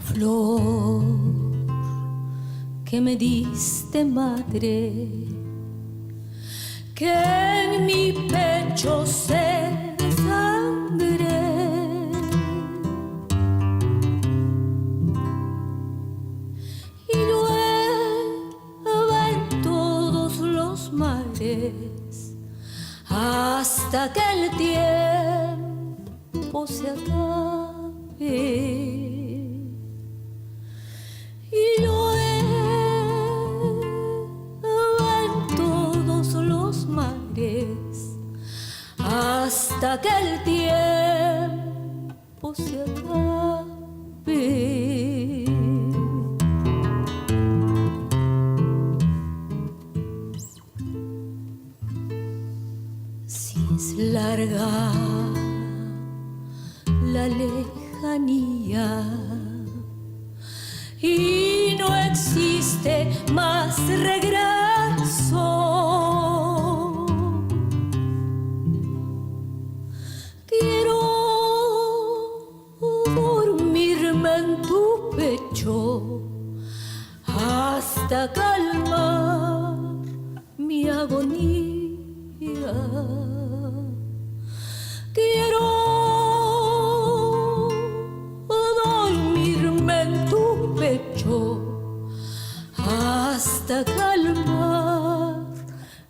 Flor que me diste, madre, que en mi pecho se desangre. Y llueva en todos los mares hasta que el tiempo se acabe. Y llueva en todos los mares hasta que el tiempo se acabe. Si es larga la lejanía y no existe más regreso, quiero dormirme en tu pecho hasta calmar mi agonía. Quiero hasta calmar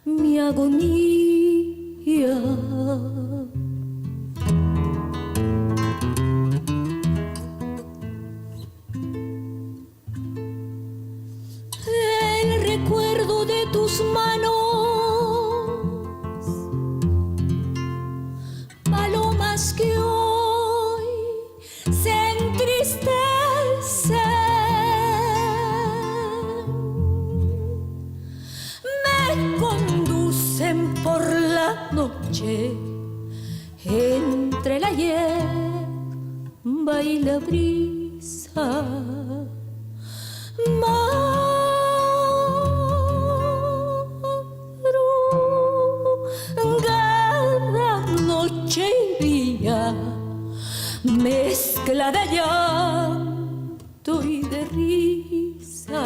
mi agonía. El recuerdo de tus manos, palomas que hoy se entristecen, conducen por la noche entre la hierba y la brisa. Madrugada, noche y día, mezcla de llanto y de risa.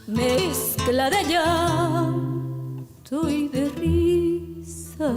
Mezcla de llanto y de risa.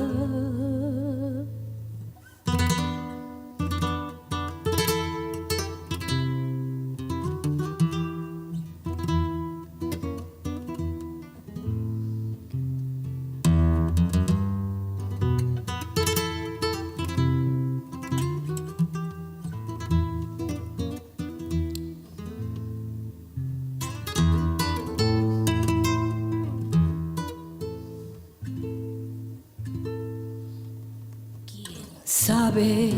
Sabe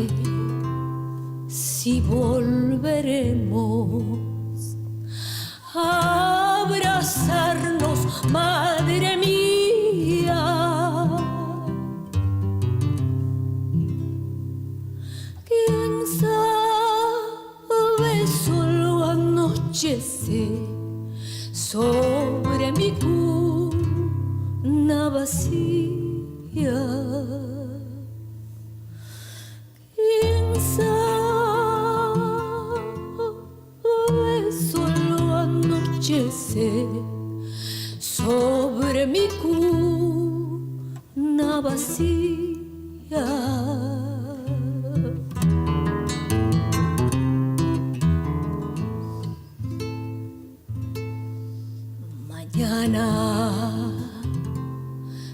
si volveremos a abrazarnos, madre mía. Quién sabe, solo anochece sobre mi cuna vacía. Solo anochece sobre mi cuna vacía. Mañana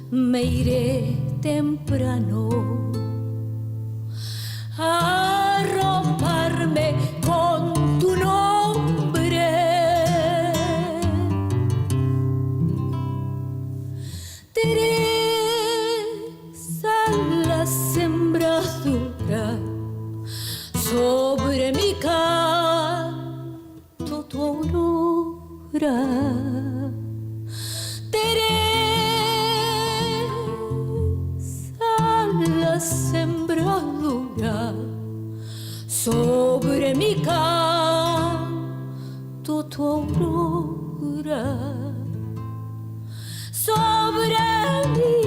me iré temprano a arroparme con tu nombre. Teresa, la sembradura, sobre mi canto tu aurora. La sembradura, sobre mi canto tu aurora sobre mí.